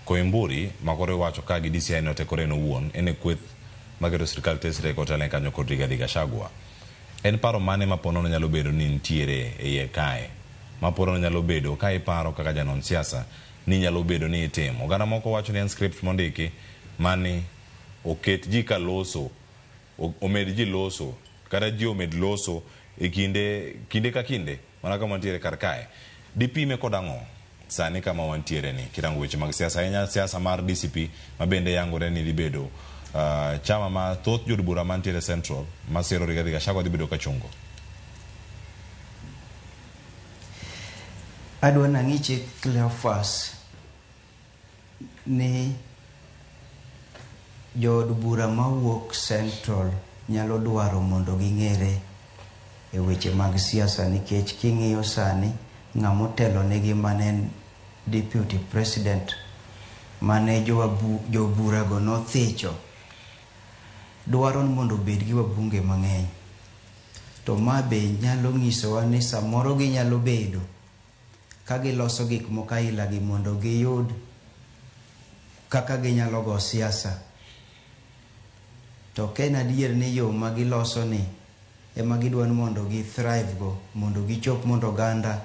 Koimburi makore wacho ka gi DCI no tekore no wuon ene kweth magero sirkal tesre ko talen kanyo kod Rigathi Gachagua. En paro mane mapono no nyalo bedo ni ntiere e iye kae mapono no nyalo bedo ka iparo kaka janon siasa ni nyalo bedo ni itimo. Oganda moko wacho ni en script mondiki mani oket ji ka loso omed ji loso kata ji omed loso e kinde ka kinde mana kama ntiere kar kae. Dipime kod ang'o sani kama wantiere ni kirango weche mag siasa enya siasa mar DCP mabende yangore ni dibedo chama ma thoth jod bura mantiere Central masero Rigathi Gachagua dibedo ka chungo. Adwa nang'iche Cleophas ni jod bura mawuok Central nyalo dwaro mondo ging'ere e weche mag siasa nikech king'iyo sani ng'amo telo negi manen deputy president mane jo bura go nothicho dwaro mondo bed gi wabunge mang'eny. To ma be nyalo nyisowa ni samoro ginyalo bedo ka giloso gik moko aila gi mondo giyud kaka ginyalo go siasa. To ken adier ni yo ma giloso ni ema gidwani mondo gi thrive go mondo gichop mondo oganda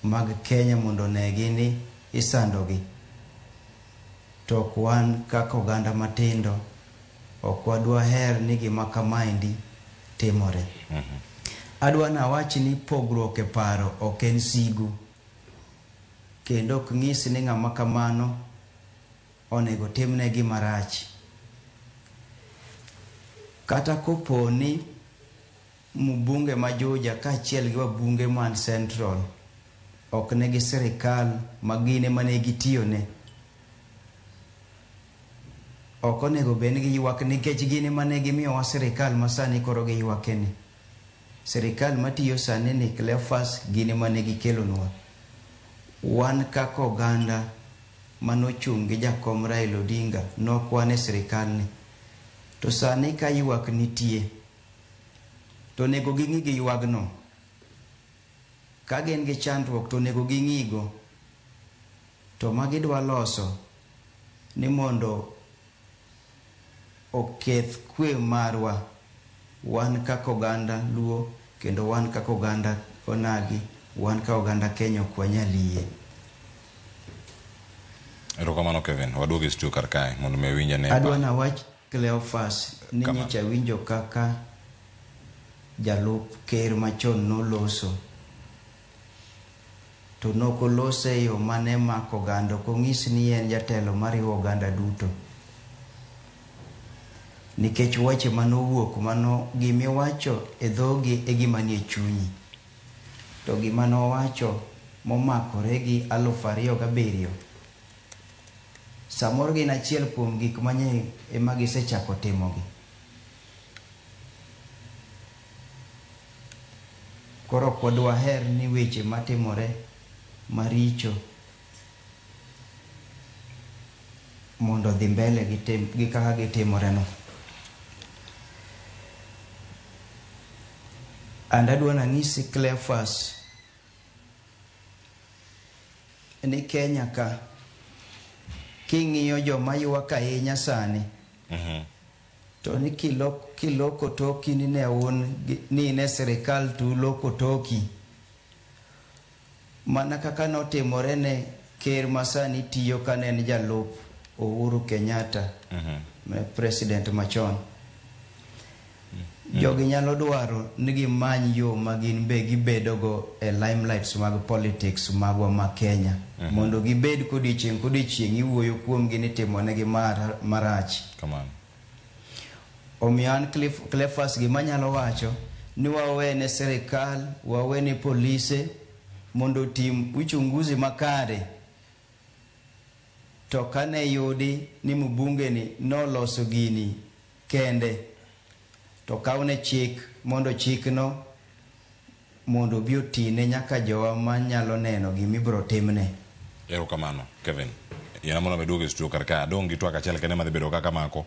mag Kenya mondo negi ni isando gi. To kwan kaka oganda matindo ok wadwa her ni gima kamaendi timore. Adwa na wachi ni pogruok e paro ok en sigu kendo ok ng'is ni ng'ama kamano onego timne gima rach. Kata kopo ni mbunge ma Juja kaachiel gi wabunge man Central ok negi sirikal magine mane gitiyone, ok onego bed ni giywak nikech gine mane gimiyowa sirikal masani koro giywakeni. Sirikal matiyo sani ni Cleophas gine mane gikelonwa. Wan kaka oganda manochung' gi jakom Raila Odinga nokwane sirikal ni. To sani ka ywak nitie to nego ging'i gi ywagno. Ka gin gi chandruok to nego ging'igo. To magidwa loso ni mondo oketh kwe marwa wan kaka oganda Luo kendo wan kaka oganda Onagi wan kaka oganda Kenya kwa nyaliye. Erokamano Kevin, waduogi studio kar kae mondo me winja ne. Adwa na wach Cleophas ni nyicha winjo kaka jalup ker machon noloso. To nokolose yo mane mako oganda kong'is ni en jatelo mariwo oganda duto. Nikech wache manowuok mano gimiwacho e dhogi e gima nie chunyi. To gima nowacho momakore gi 2007 samoro gin achiel kuom gik manye ema gisechako timogi. Koro kodwa her ni weche matimore maricho mondo dhi mbele gi kaka gitimore no. Andadwa na ng'isi Cleophas ni Kenya ka king'iyo joma ywak ahinya sani to ni kiloko toki ni ne un ni ne sirikal tu loko toki mana kaka notimore ne ker masani tiyo ka ne jalup Uhuru Kenyatta president machon. Jogi nyalo dwaro ni gimany yo magin be gibedogo e limelights mag politics magwa ma Kenya mondo gibed kodichieng' iwuoyo kuom gi ni timonegi marach. Omiyo an Cleophas gima nyalo wacho ni wawene sirikal wawene polise mondo tim uchunguzi makare. To kane yudi ni mbunge ni noloso gini kende to kaune chik mondo chikno mondo bi otine nyaka jowa manyalo neno gimibro timne. Erokamano Kevin. Yana mono meduogi studio kar kae. Adong' gi twak achiel kende madhi bedo kaka mako.